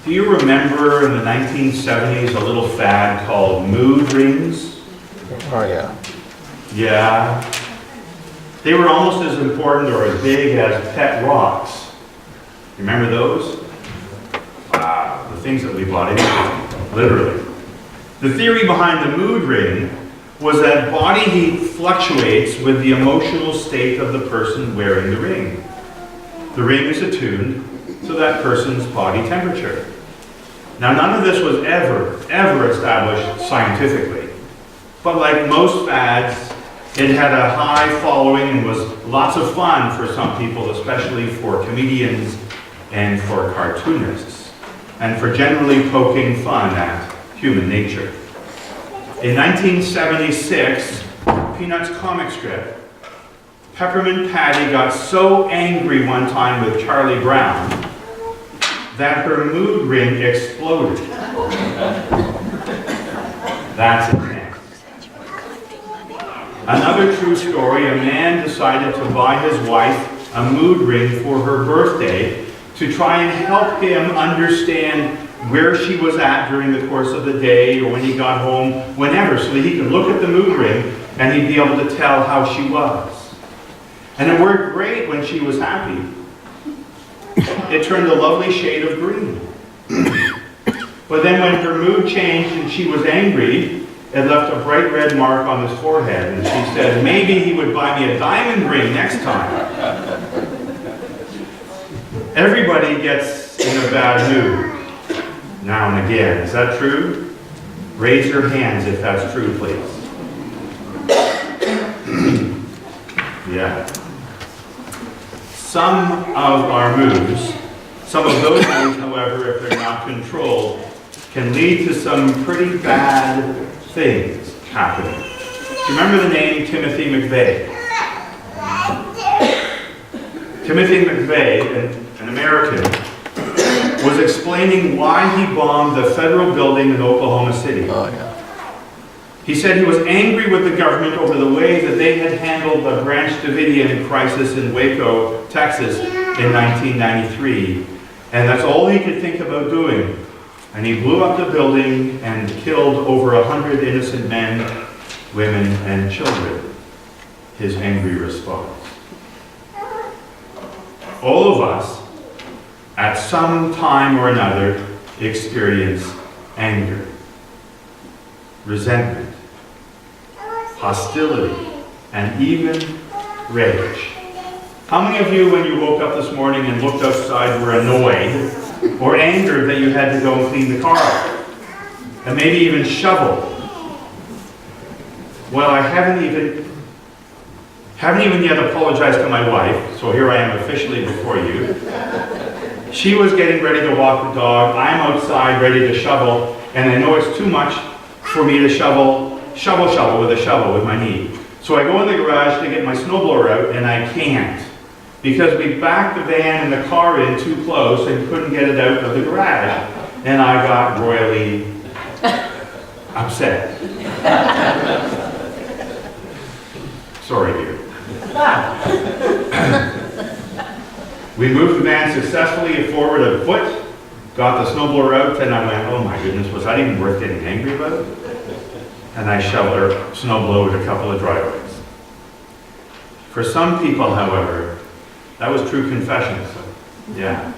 Do you remember in the 1970s a little fad called mood rings? Oh, yeah. Yeah. They were almost as important or as big as pet rocks. Remember those? Wow, the things that we bought into, literally. The theory behind the mood ring was that body heat fluctuates with the emotional state of the person wearing the ring. The ring is attuned to that person's body temperature. Now, none of this was ever established scientifically. But like most fads, it had a high following and was lots of fun for some people, especially for comedians and for cartoonists, and for generally poking fun at human nature. In 1976, Peanuts comic strip, Peppermint Patty got so angry one time with Charlie Brown that her mood ring exploded. That's intense. Another true story, a man decided to buy his wife a mood ring for her birthday to try and help him understand where she was at during the course of the day or when he got home, whenever, so that he could look at the mood ring and he'd be able to tell how she was. And it worked great when she was happy. It turned a lovely shade of green. But then when her mood changed and she was angry, it left a bright red mark on his forehead, and she said, maybe he would buy me a diamond ring next time. Everybody gets in a bad mood now and again. Is that true? Raise your hands if that's true, please. Yeah. Some of our moods, some of those moods, however, if they're not controlled, can lead to some pretty bad things happening. Do you remember the name Timothy McVeigh? Timothy McVeigh, an American, was explaining why he bombed the federal building in Oklahoma City. Oh, yeah. He said he was angry with the government over the way that they had handled the Branch Davidian crisis in Waco, Texas in 1993. And that's all he could think about doing. And he blew up the building and killed over 100 innocent men, women, and children. His angry response. All of us, at some time or another, experience anger, resentment, hostility, and even rage. How many of you, when you woke up this morning and looked outside, were annoyed or angered that you had to go and clean the car and maybe even shovel? Well, I haven't even yet apologized to my wife, so here I am officially before you. She was getting ready to walk the dog. I'm outside ready to shovel, and I know it's too much for me to shovel with my knee. So I go in the garage to get my snowblower out, and I can't, because we backed the van and the car in too close and couldn't get it out of the garage, and I got royally upset. Sorry, dear. We moved the van successfully forward a foot, got the snowblower out, and I went, oh my goodness, was that even worth getting angry about? And I shoveled or snowblowed a couple of driveways. For some people, however, that was true confession. So, yeah.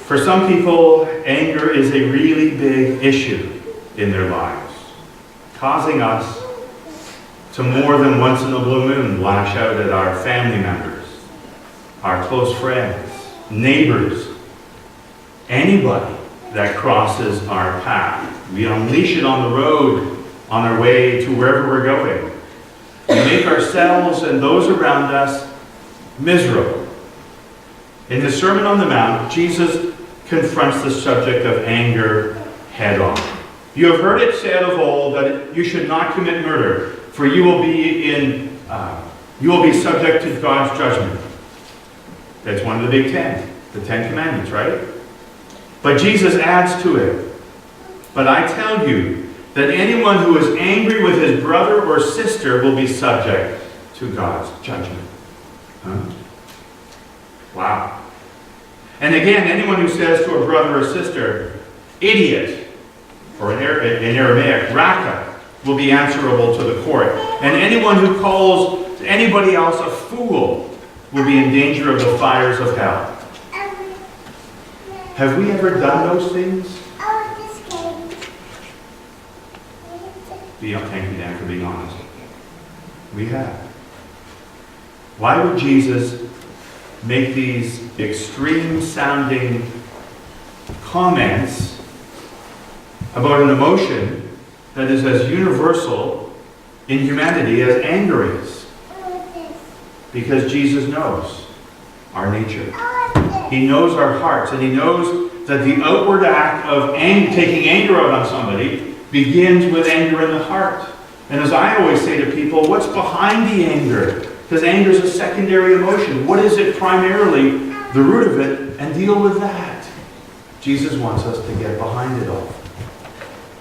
For some people, anger is a really big issue in their lives, causing us to more than once in a blue moon lash out at our family members, our close friends, neighbors, anybody that crosses our path. We unleash it on the road on our way to wherever we're going. We make ourselves and those around us miserable. In the Sermon on the Mount, Jesus confronts the subject of anger head on. You have heard it said of old that you should not commit murder, for you will be subject to God's judgment. That's one of the big 10, the 10 Commandments, right? But Jesus adds to it, but I tell you that anyone who is angry with his brother or sister will be subject to God's judgment. Huh? Wow. And again, anyone who says to a brother or sister, idiot, or in Aramaic, raka, will be answerable to the court. And anyone who calls anybody else a fool will be in danger of the fires of hell. Have we ever done those things? Thank you, Dan, for being honest. We have. Why would Jesus make these extreme-sounding comments about an emotion that is as universal in humanity as anger is? Because Jesus knows our nature. He knows our hearts, and he knows that the outward act of taking anger out on somebody begins with anger in the heart. And as I always say to people, what's behind the anger? Because anger is a secondary emotion. What is it primarily? The root of it, and deal with that. Jesus wants us to get behind it all.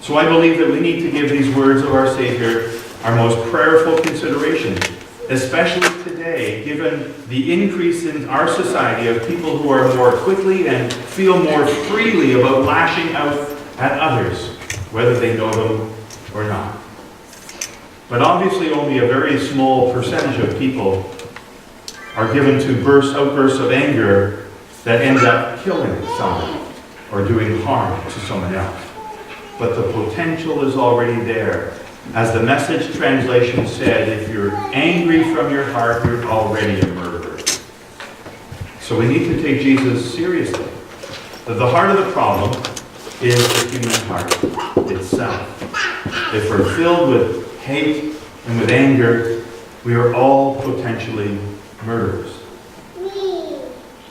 So I believe that we need to give these words of our Savior our most prayerful consideration, especially today, given the increase in our society of people who are more quickly and feel more freely about lashing out at others, whether they know them or not. But obviously only a very small percentage of people are given to outbursts of anger that end up killing someone or doing harm to someone else. But the potential is already there. As the Message translation said, if you're angry from your heart, you're already a murderer. So we need to take Jesus seriously. That the heart of the problem is the human heart itself. If we're filled with hate and with anger, we are all potentially murderers.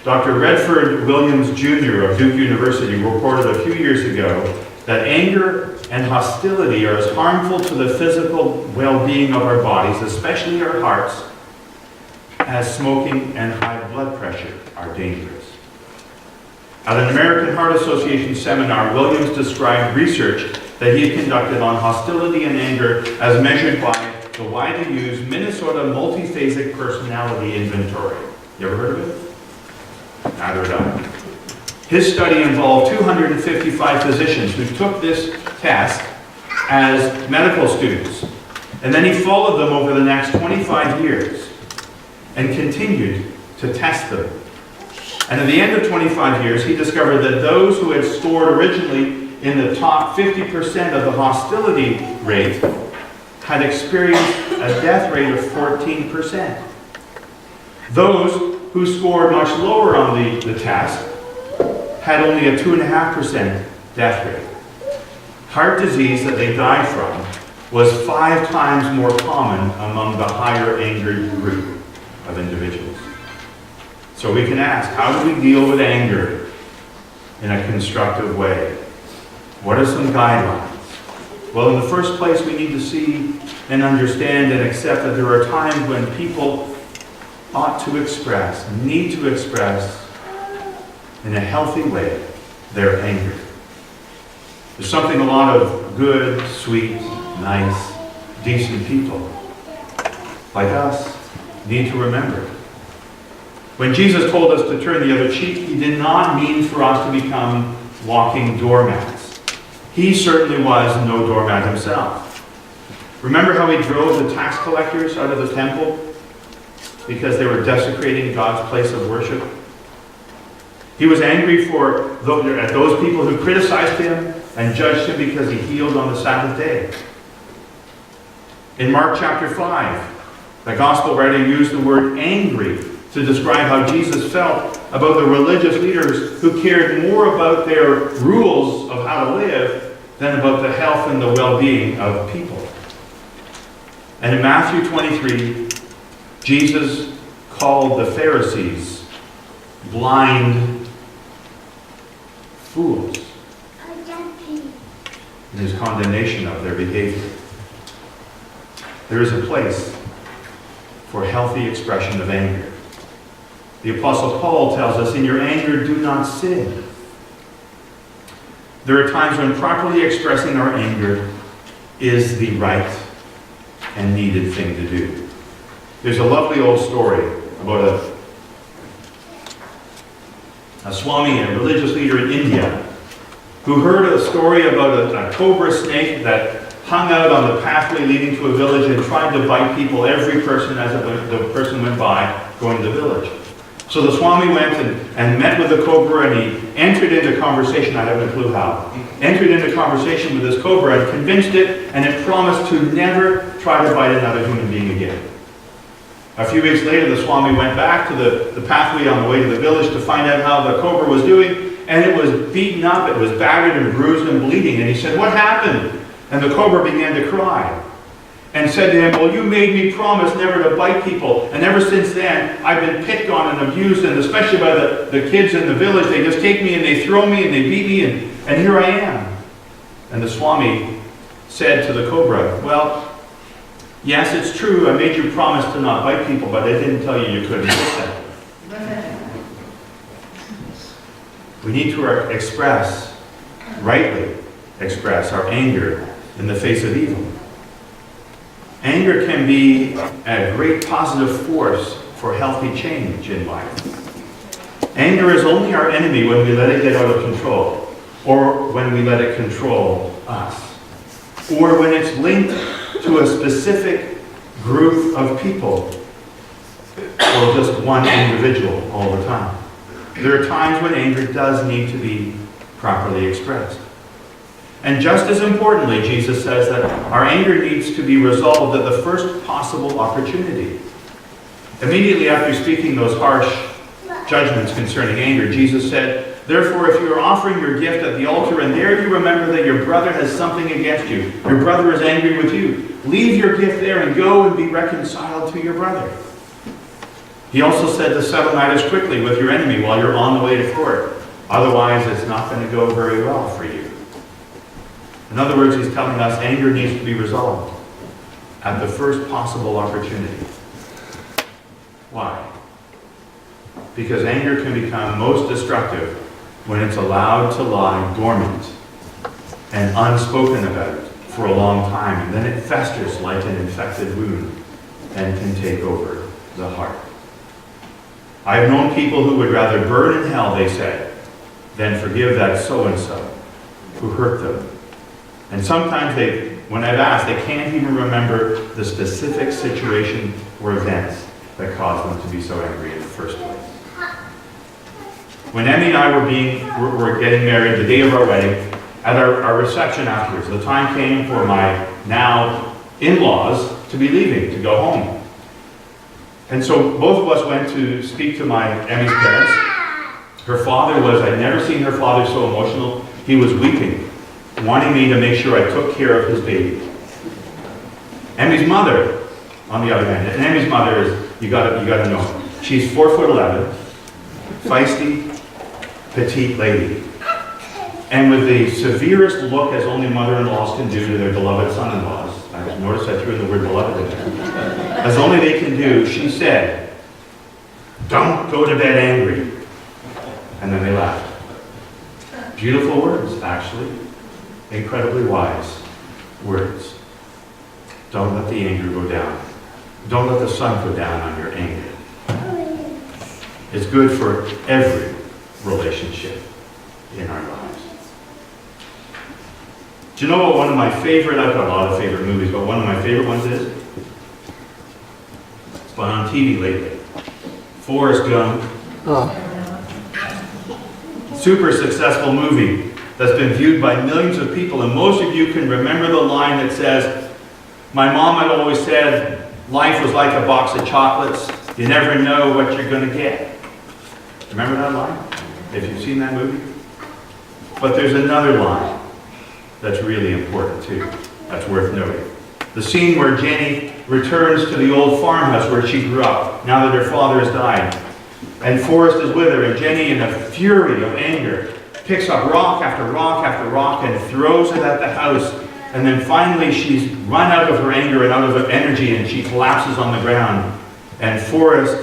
Dr. Redford Williams Jr. of Duke University reported a few years ago that anger and hostility are as harmful to the physical well-being of our bodies, especially our hearts, as smoking and high blood pressure are dangerous. At an American Heart Association seminar, Williams described research that he had conducted on hostility and anger as measured by the widely used Minnesota Multiphasic Personality Inventory. You ever heard of it? Neither had I. His study involved 255 physicians who took this test as medical students. And then he followed them over the next 25 years and continued to test them. And at the end of 25 years, he discovered that those who had scored originally in the top 50% of the hostility rate had experienced a death rate of 14%. Those who scored much lower on the test had only a 2.5% death rate. Heart disease that they died from was 5 times more common among the higher angered group of individuals. So we can ask, how do we deal with anger in a constructive way? What are some guidelines? Well, in the first place, we need to see and understand and accept that there are times when people ought to express, need to express in a healthy way their anger. There's something a lot of good, sweet, nice, decent people like us need to remember. When Jesus told us to turn the other cheek, he did not mean for us to become walking doormats. He certainly was no doormat himself. Remember how he drove the tax collectors out of the temple because they were desecrating God's place of worship? He was angry at those people who criticized him and judged him because he healed on the Sabbath day. In Mark chapter 5, the gospel writer used the word angry to describe how Jesus felt about the religious leaders who cared more about their rules of how to live than about the health and the well-being of people. And in Matthew 23, Jesus called the Pharisees blind fools in his condemnation of their behavior. There is a place for healthy expression of anger. The Apostle Paul tells us, in your anger, do not sin. There are times when properly expressing our anger is the right and needed thing to do. There's a lovely old story about a a Swami, a religious leader in India, who heard a story about a cobra snake that hung out on the pathway leading to a village and tried to bite people, every person as the person went by going to the village. So the Swami went and met with the cobra, and he entered into conversation, I have no clue how, entered into conversation with this cobra and convinced it, and it promised to never try to bite another human being again. A few weeks later, the Swami went back to the pathway on the way to the village to find out how the cobra was doing, and it was beaten up, it was battered and bruised and bleeding, and he said, "What happened?" And the cobra began to cry and said to him, "Well, you made me promise never to bite people, and ever since then, I've been picked on and abused, and especially by the kids in the village. They just take me and they throw me and they beat me, and here I am." And the Swami said to the cobra, "Well, yes, it's true, I made you promise to not bite people, but I didn't tell you you couldn't fix that." We need to rightly express our anger in the face of evil. Anger can be a great positive force for healthy change in life. Anger is only our enemy when we let it get out of control, or when we let it control us, or when it's linked to a specific group of people, or just one individual all the time. There are times when anger does need to be properly expressed. And just as importantly, Jesus says that our anger needs to be resolved at the first possible opportunity. Immediately after speaking those harsh judgments concerning anger, Jesus said, "Therefore, if you are offering your gift at the altar and there you remember that your brother has something against you, your brother is angry with you, leave your gift there and go and be reconciled to your brother." He also said to settle matters quickly with your enemy while you're on the way to court. Otherwise, it's not going to go very well for you. In other words, he's telling us anger needs to be resolved at the first possible opportunity. Why? Because anger can become most destructive when it's allowed to lie dormant and unspoken about for a long time, and then it festers like an infected wound and can take over the heart. I've known people who would rather burn in hell, they said, than forgive that so-and-so who hurt them. And sometimes when I've asked, they can't even remember the specific situation or events that caused them to be so angry in the first place. When Emmy and I were getting married, the day of our wedding, at our reception afterwards, the time came for my now in-laws to be leaving, to go home. And so both of us went to speak to Emmy's parents. Her father I'd never seen her father so emotional. He was weeping, wanting me to make sure I took care of his baby. Emmy's mother, on the other hand, and Emmy's mother is, you gotta know, she's 4'11", feisty, petite lady. And with the severest look as only mother-in-laws can do to their beloved son-in-laws, I noticed I threw in the word beloved in there, as only they can do, she said, "Don't go to bed angry." And then they laughed. Beautiful words, actually. Incredibly wise words. Don't let the anger go down. Don't let the sun go down on your anger. It's good for every relationship in our lives. Do you know what one of my favorite, I've got a lot of favorite movies, but one of my favorite ones is? It's been on TV lately. Forrest Gump. Super successful movie that's been viewed by millions of people, and most of you can remember the line that says, "My mom had always said, life was like a box of chocolates. You never know what you're going to get." Remember that line? If you've seen that movie? But there's another line that's really important too, that's worth noting. The scene where Jenny returns to the old farmhouse where she grew up, now that her father has died. And Forrest is with her, and Jenny, in a fury of anger, picks up rock after rock after rock and throws it at the house. And then finally she's run out of her anger and out of her energy, and she collapses on the ground. And Forrest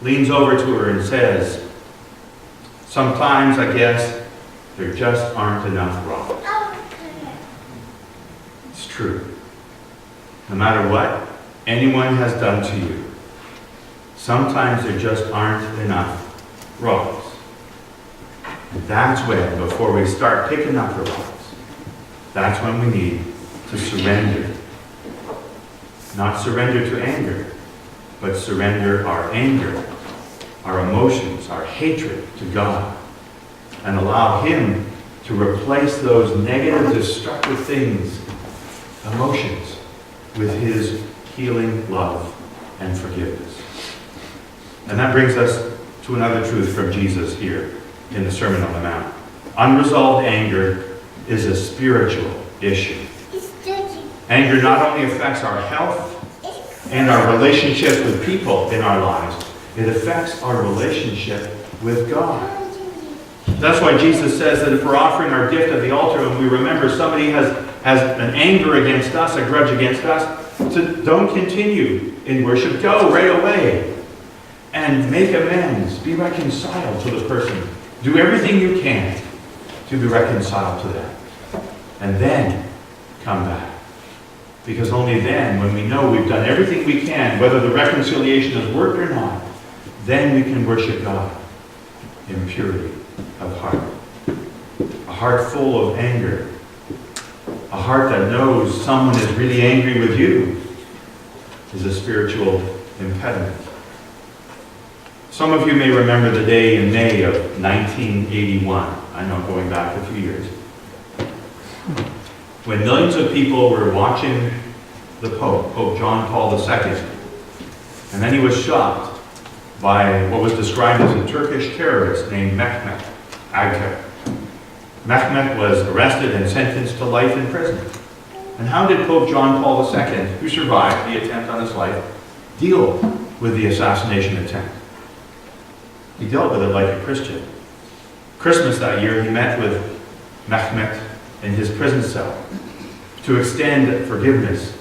leans over to her and says, "Sometimes, I guess, there just aren't enough rocks." It's true. No matter what anyone has done to you, sometimes there just aren't enough rocks. That's when, before we start picking up the rocks, that's when we need to surrender. Not surrender to anger, but surrender our anger, our emotions, our hatred to God, and allow Him to replace those negative, destructive things, emotions, with His healing love and forgiveness. And that brings us to another truth from Jesus here in the Sermon on the Mount. Unresolved anger is a spiritual issue. Anger not only affects our health and our relationships with people in our lives, it affects our relationship with God. That's why Jesus says that if we're offering our gift at the altar and we remember somebody has an anger against us, a grudge against us, don't continue in worship. Go right away and make amends. Be reconciled to the person. Do everything you can to be reconciled to them. And then come back. Because only then, when we know we've done everything we can, whether the reconciliation has worked or not, then we can worship God in purity of heart. A heart full of anger. A heart that knows someone is really angry with you is a spiritual impediment. Some of you may remember the day in May of 1981. I know, going back a few years. When millions of people were watching the Pope, Pope John Paul II, and then he was shot by what was described as a Turkish terrorist named Mehmet Agca. Mehmet was arrested and sentenced to life in prison. And how did Pope John Paul II, who survived the attempt on his life, deal with the assassination attempt? He dealt with it like a Christian. Christmas that year, he met with Mehmet in his prison cell to extend forgiveness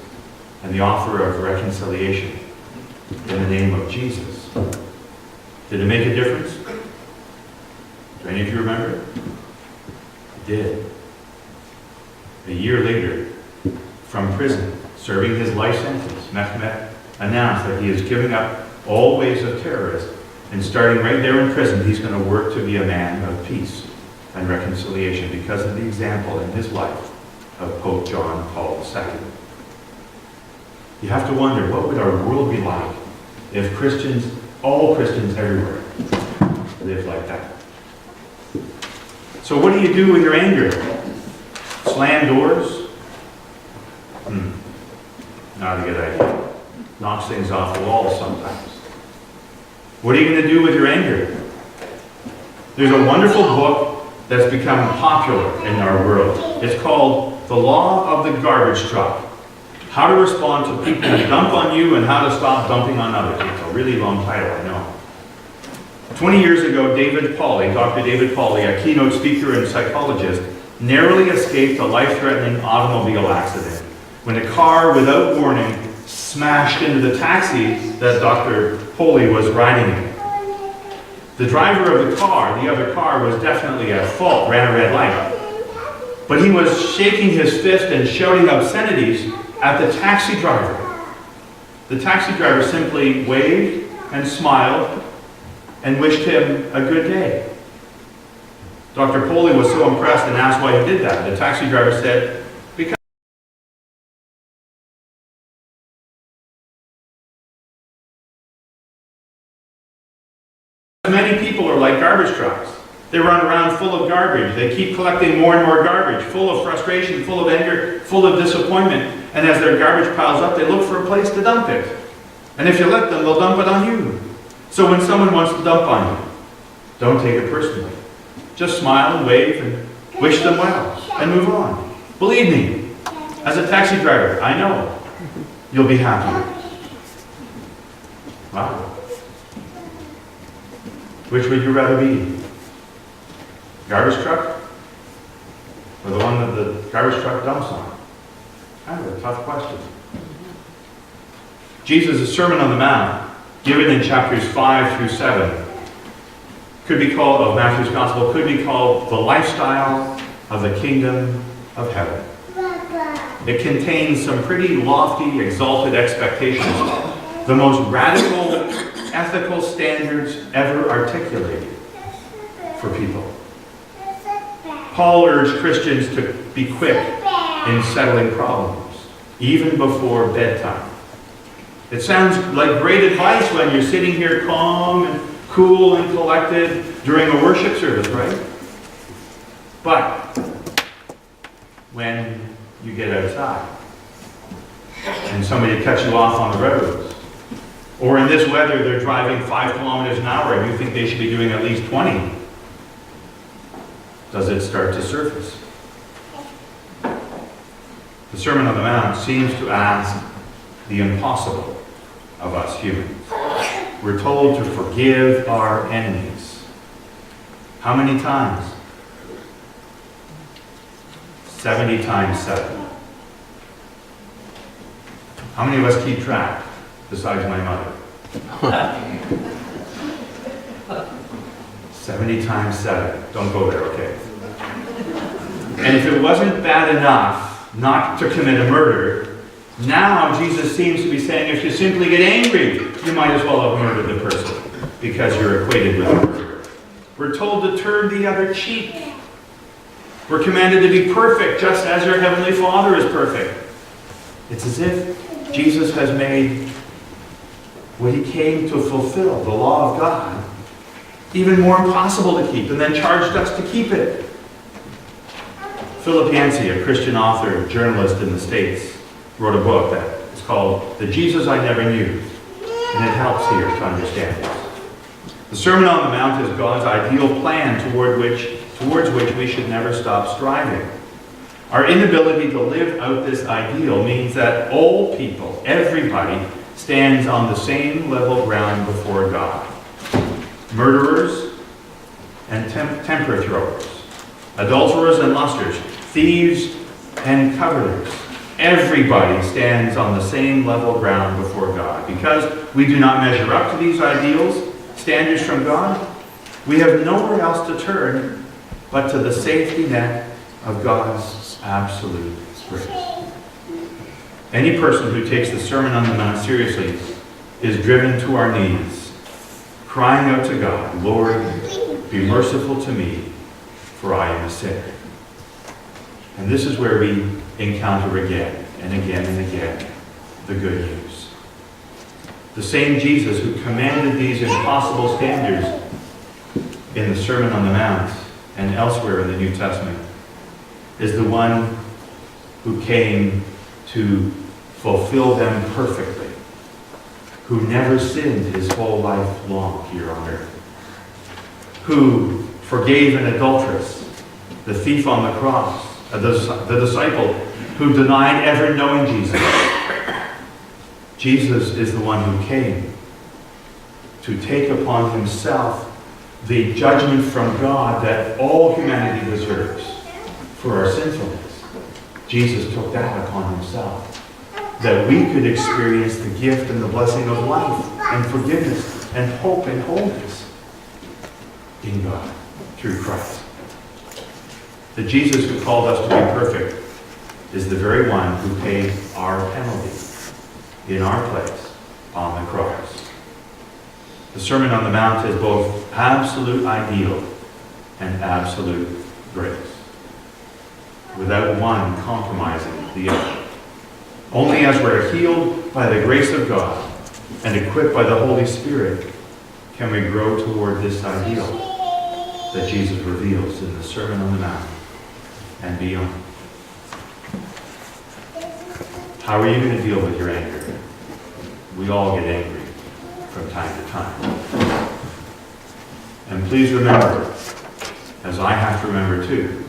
and the offer of reconciliation in the name of Jesus. Did it make a difference? Do any of you remember it? It did. A year later, from prison, serving his life sentence, Mehmet announced that he is giving up all ways of terrorism, and starting right there in prison, he's going to work to be a man of peace and reconciliation because of the example in his life of Pope John Paul II. You have to wonder, what would our world be like if Christians, all Christians everywhere, lived like that? So what do you do with your anger? Slam doors? Not a good idea. Knocks things off the wall sometimes. What are you going to do with your anger? There's a wonderful book that's become popular in our world. It's called The Law of the Garbage Truck. How to respond to people who dump on you and how to stop dumping on others. It's a really long title, I know. 20 years ago, Dr. David Pauly, a keynote speaker and psychologist, narrowly escaped a life-threatening automobile accident when a car, without warning, smashed into the taxi that Dr. Pauly was riding in. The driver of the car, the other car, was definitely at fault, ran a red light. But he was shaking his fist and shouting obscenities at the taxi driver. The taxi driver simply waved and smiled and wished him a good day. Dr. Pauly was so impressed and asked why he did that. The taxi driver said, because many people are like garbage trucks. They run around full of garbage. They keep collecting more and more garbage, full of frustration, full of anger, full of disappointment. And as their garbage piles up, they look for a place to dump it. And if you let them, they'll dump it on you. So when someone wants to dump on you, don't take it personally. Just smile and wave and wish them well and move on. Believe me, as a taxi driver, I know you'll be happy. Wow. Which would you rather be? Garbage truck? Or the one that the garbage truck dumps on? Kind of a tough question. Jesus' Sermon on the Mount, given in chapters 5 through 7, could be called, of Matthew's Gospel, could be called the lifestyle of the kingdom of heaven. It contains some pretty lofty, exalted expectations, the most radical ethical standards ever articulated for people. Paul urged Christians to be quick in settling problems, even before bedtime. It sounds like great advice when you're sitting here calm and cool and collected during a worship service, right? But when you get outside and somebody cuts you off on the roads, or in this weather they're driving 5 kilometers an hour and you think they should be doing at least 20, does it start to surface? The Sermon on the Mount seems to ask the impossible of us humans. We're told to forgive our enemies. How many times? 70 times 7. How many of us keep track, besides my mother? 70 times 7. Don't go there, okay? And if it wasn't bad enough not to commit a murder, now Jesus seems to be saying if you simply get angry, you might as well have murdered the person because you're equated with a murderer. We're told to turn the other cheek. We're commanded to be perfect, just as your Heavenly Father is perfect. It's as if Jesus has made what he came to fulfill, the law of God, even more impossible to keep, and then charged us to keep it. Philip Yancey, a Christian author, journalist in the States, wrote a book that is called The Jesus I Never Knew, and it helps here to understand this. The Sermon on the Mount is God's ideal plan towards which we should never stop striving. Our inability to live out this ideal means that all people, everybody, stands on the same level ground before God. Murderers and temper throwers, adulterers and lusters, thieves and coveters. Everybody stands on the same level ground before God. Because we do not measure up to these ideals, standards from God, we have nowhere else to turn but to the safety net of God's absolute grace. Any person who takes the Sermon on the Mount seriously is driven to our knees, crying out to God, Lord, be merciful to me, for I am a sinner. And this is where we encounter again and again and again the good news. The same Jesus who commanded these impossible standards in the Sermon on the Mount and elsewhere in the New Testament is the one who came to fulfill them perfectly, who never sinned his whole life long here on earth, who forgave an adulteress, the thief on the cross, the disciple who denied ever knowing Jesus. Jesus is the one who came to take upon himself the judgment from God that all humanity deserves for our sinfulness. Jesus took that upon himself, that we could experience the gift and the blessing of life and forgiveness and hope and wholeness in God through Christ. The Jesus who called us to be perfect is the very one who paid our penalty in our place on the cross. The Sermon on the Mount is both absolute ideal and absolute grace, without one compromising the other. Only as we're healed by the grace of God and equipped by the Holy Spirit can we grow toward this ideal that Jesus reveals in the Sermon on the Mount and beyond. How are you going to deal with your anger? We all get angry from time to time. And please remember, as I have to remember too,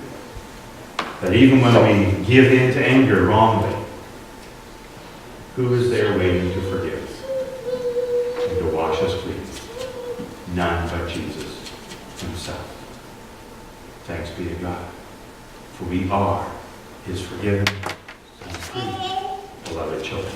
that even when we give in to anger wrongly, who is there waiting to forgive and to wash us clean? None but Jesus himself. Thanks be to God, for we are his forgiven and free beloved children.